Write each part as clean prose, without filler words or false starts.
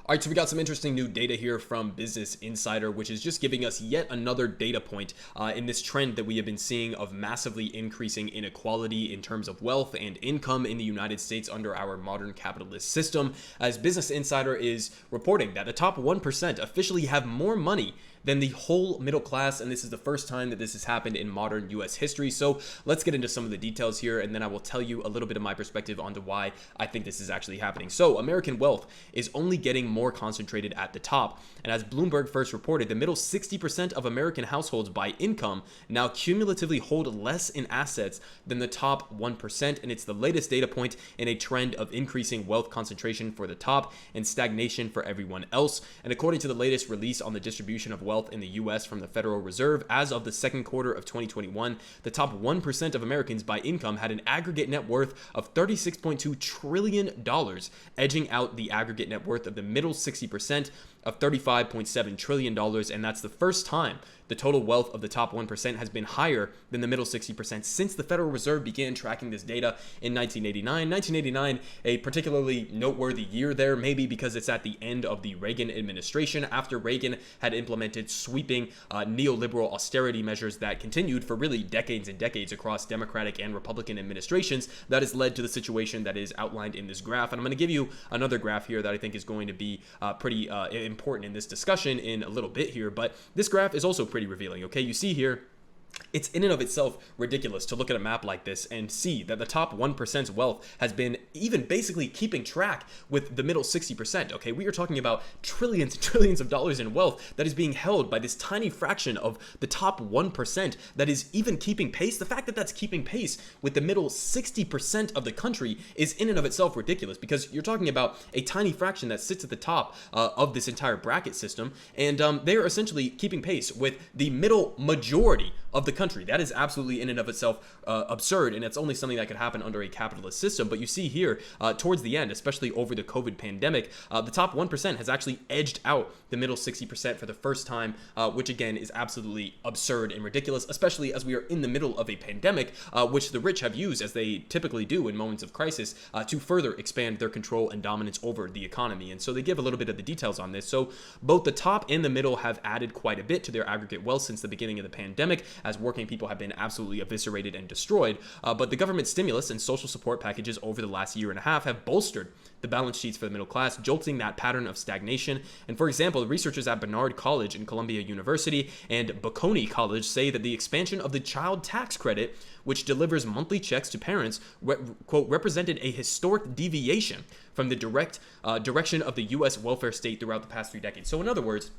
All right, so we got some interesting new data here from Business Insider, which is just giving us yet another data point in this trend that we have been seeing of massively increasing inequality in terms of wealth and income in the United States under our modern capitalist system. As Business Insider is reporting that the top 1% officially have more money than the whole middle class, and this is the first time that this has happened in modern US history. So let's get into some of the details here, and then I will tell you a little bit of my perspective onto why I think this is actually happening. So American wealth is only getting more concentrated at the top, and as Bloomberg first reported, the middle 60% of American households by income now cumulatively hold less in assets than the top 1%, and it's the latest data point in a trend of increasing wealth concentration for the top and stagnation for everyone else. And according to the latest release on the distribution of wealth in the US from the Federal Reserve, as of the second quarter of 2021, the top 1% of Americans by income had an aggregate net worth of $36.2 trillion, edging out the aggregate net worth of the middle 60% of $35.7 trillion, and that's the first time the total wealth of the top 1% has been higher than the middle 60% since the Federal Reserve began tracking this data in 1989. 1989, a particularly noteworthy year there, maybe because it's at the end of the Reagan administration, after Reagan had implemented sweeping neoliberal austerity measures that continued for really decades and decades across Democratic and Republican administrations. That has led to the situation that is outlined in this graph. And I'm going to give you another graph here that I think is going to be pretty important in this discussion in a little bit here, but this graph is also pretty revealing. Okay, you see here, it's in and of itself ridiculous to look at a map like this and see that the top 1%'s wealth has been even basically keeping track with the middle 60%. Okay, we are talking about trillions and trillions of dollars in wealth that is being held by this tiny fraction of the top 1% that is even keeping pace. The fact that that's keeping pace with the middle 60% of the country is in and of itself ridiculous, because you're talking about a tiny fraction that sits at the top of this entire bracket system, and they are essentially keeping pace with the middle majority of the country. That is absolutely in and of itself absurd, and it's only something that could happen under a capitalist system. But you see here, towards the end, especially over the COVID pandemic, the top 1% has actually edged out the middle 60% for the first time, which again is absolutely absurd and ridiculous, especially as we are in the middle of a pandemic, which the rich have used, as they typically do in moments of crisis, to further expand their control and dominance over the economy. And so they give a little bit of the details on this. So both the top and the middle have added quite a bit to their aggregate wealth since the beginning of the pandemic, as working people have been absolutely eviscerated and destroyed. But the government stimulus and social support packages over the last year and a half have bolstered the balance sheets for the middle class, jolting that pattern of stagnation. And for example, the researchers at Barnard College and Columbia University and Bocconi College say that the expansion of the child tax credit, which delivers monthly checks to parents, quote, represented a historic deviation from the direction of the U.S. welfare state throughout the past 3 decades. So in other words,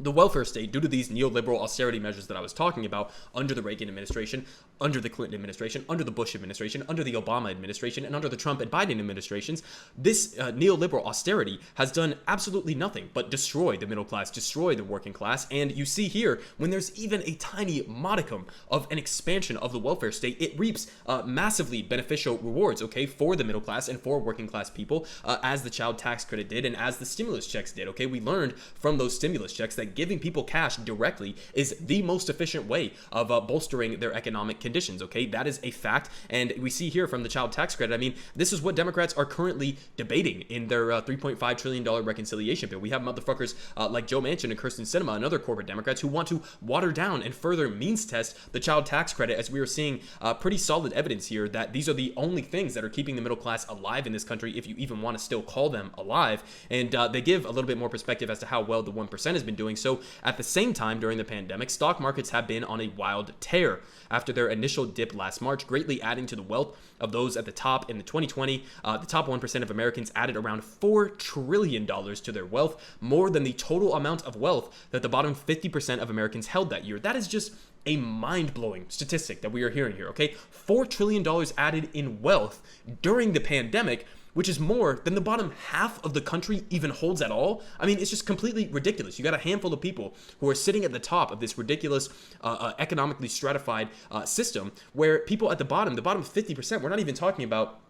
the welfare state, due to these neoliberal austerity measures that I was talking about under the Reagan administration, under the Clinton administration, under the Bush administration, under the Obama administration, and under the Trump and Biden administrations, this neoliberal austerity has done absolutely nothing but destroy the middle class, destroy the working class. And you see here, when there's even a tiny modicum of an expansion of the welfare state, it reaps massively beneficial rewards, okay, for the middle class and for working class people, as the child tax credit did and as the stimulus checks did, okay? We learned from those stimulus checks that giving people cash directly is the most efficient way of bolstering their economic conditions, okay? That is a fact, and we see here from the child tax credit, I mean, this is what Democrats are currently debating in their $3.5 trillion reconciliation bill. We have motherfuckers like Joe Manchin and Kirsten Sinema and other corporate Democrats who want to water down and further means test the child tax credit, as we are seeing pretty solid evidence here that these are the only things that are keeping the middle class alive in this country, if you even want to still call them alive. And they give a little bit more perspective as to how well the 1% has been doing. So at the same time, during the pandemic, stock markets have been on a wild tear after their initial dip last March, greatly adding to the wealth of those at the top. In the 2020, the top 1% of Americans added around $4 trillion to their wealth, more than the total amount of wealth that the bottom 50% of Americans held that year. That is just a mind-blowing statistic that we are hearing here, okay? $4 trillion added in wealth during the pandemic, which is more than the bottom half of the country even holds at all. I mean, it's just completely ridiculous. You got a handful of people who are sitting at the top of this ridiculous, economically stratified system, where people at the bottom 50%, we're not even talking about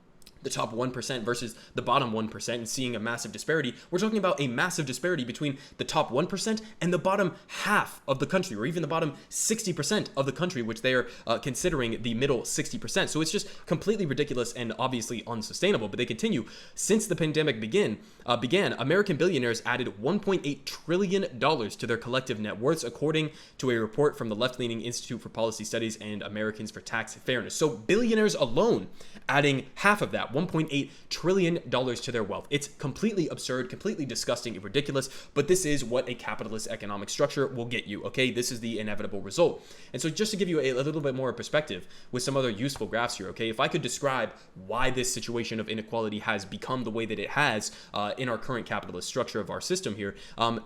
the top 1% versus the bottom 1% and seeing a massive disparity. We're talking about a massive disparity between the top 1% and the bottom half of the country, or even the bottom 60% of the country, which they are considering the middle 60%. So it's just completely ridiculous and obviously unsustainable. But they continue. Since the pandemic began, American billionaires added $1.8 trillion to their collective net worths, according to a report from the left-leaning Institute for Policy Studies and Americans for Tax Fairness. So billionaires alone adding half of that, $1.8 trillion to their wealth. It's completely absurd, completely disgusting and ridiculous, but this is what a capitalist economic structure will get you, okay? This is the inevitable result. And so just to give you a little bit more perspective with some other useful graphs here, okay? If I could describe why this situation of inequality has become the way that it has in our current capitalist structure of our system here,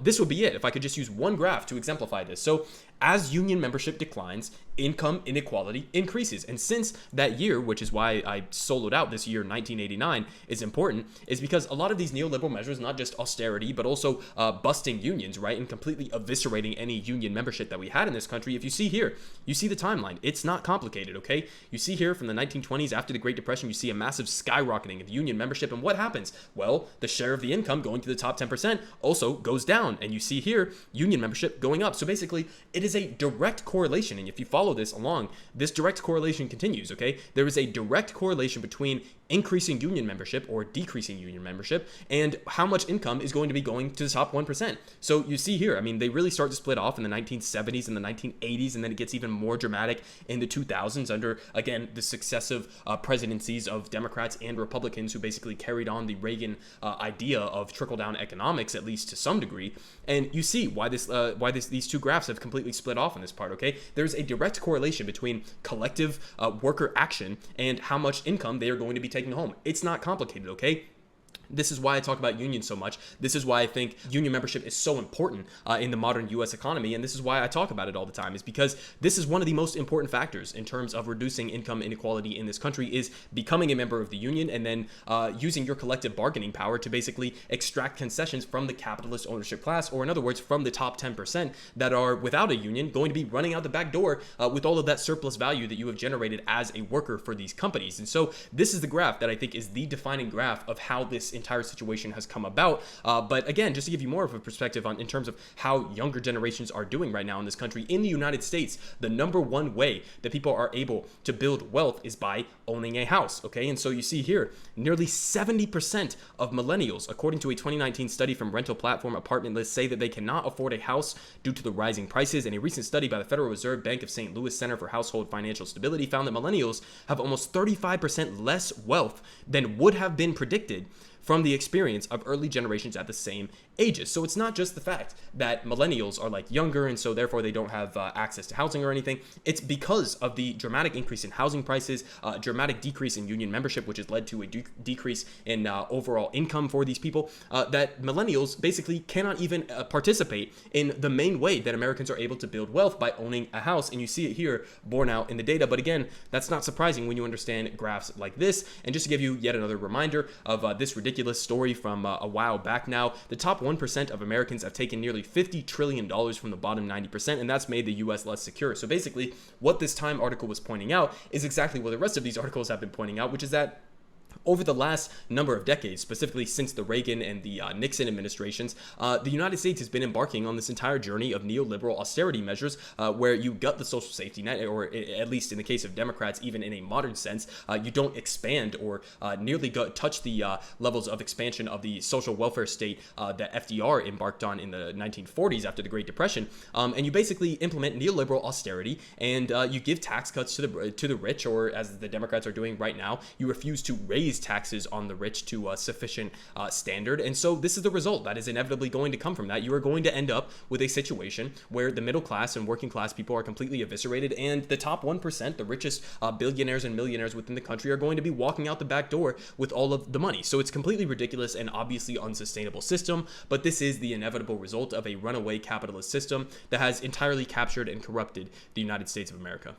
this would be it. If I could just use one graph to exemplify this. So as union membership declines, income inequality increases. And since that year, which is why I soloed out this year, 1989, is important, is because a lot of these neoliberal measures, not just austerity, but also busting unions, right, and completely eviscerating any union membership that we had in this country. If you see here, you see the timeline. It's not complicated, okay? You see here from the 1920s, after the Great Depression, you see a massive skyrocketing of union membership. And what happens? Well, the share of the income going to the top 10% also goes down. And you see here, union membership going up. So basically, it is a direct correlation. And if you follow this along, this direct correlation continues, okay? There is a direct correlation between increasing union membership or decreasing union membership and how much income is going to be going to the top 1%. So you see here, I mean, they really start to split off in the 1970s and the 1980s, and then it gets even more dramatic in the 2000s under, again, the successive presidencies of Democrats and Republicans who basically carried on the Reagan idea of trickle-down economics, at least to some degree. And you see why these two graphs have completely split off in this part, okay? There's a direct correlation between collective worker action and how much income they are going to be taking home. It's not complicated, okay? This is why I talk about unions so much. This is why I think union membership is so important in the modern U.S. economy, and this is why I talk about it all the time, is because this is one of the most important factors in terms of reducing income inequality in this country, is becoming a member of the union and then using your collective bargaining power to basically extract concessions from the capitalist ownership class, or in other words, from the top 10% that are without a union going to be running out the back door with all of that surplus value that you have generated as a worker for these companies. And so this is the graph that I think is the defining graph of how this entire situation has come about. But again, just to give you more of a perspective on in terms of how younger generations are doing right now in this country, in the United States, the number one way that people are able to build wealth is by owning a house. Okay, and so you see here, nearly 70% of millennials, according to a 2019 study from rental platform Apartment List, say that they cannot afford a house due to the rising prices. And a recent study by the Federal Reserve Bank of St. Louis Center for Household Financial Stability found that millennials have almost 35% less wealth than would have been predicted from the experience of early generations at the same ages. So it's not just the fact that millennials are like younger and so therefore they don't have access to housing or anything. It's because of the dramatic increase in housing prices, dramatic decrease in union membership, which has led to a decrease in overall income for these people, that millennials basically cannot even participate in the main way that Americans are able to build wealth, by owning a house. And you see it here borne out in the data. But again, that's not surprising when you understand graphs like this. And just to give you yet another reminder of this ridiculous story from a while back now, the top 1% of Americans have taken nearly $50 trillion from the bottom 90%, and that's made the U.S. less secure. So basically, what this Time article was pointing out is exactly what the rest of these articles have been pointing out, which is that over the last number of decades, specifically since the Reagan and the Nixon administrations, the United States has been embarking on this entire journey of neoliberal austerity measures where you gut the social safety net, or at least in the case of Democrats, even in a modern sense, you don't expand or nearly touch the levels of expansion of the social welfare state that FDR embarked on in the 1940s after the Great Depression. And you basically implement neoliberal austerity, and you give tax cuts to the rich, or as the Democrats are doing right now, you refuse to raise taxes on the rich to a sufficient standard. And so this is the result that is inevitably going to come from that. You are going to end up with a situation where the middle class and working class people are completely eviscerated, and the top 1%, the richest billionaires and millionaires within the country, are going to be walking out the back door with all of the money. So it's completely ridiculous and obviously unsustainable system, but this is the inevitable result of a runaway capitalist system that has entirely captured and corrupted the United States of America.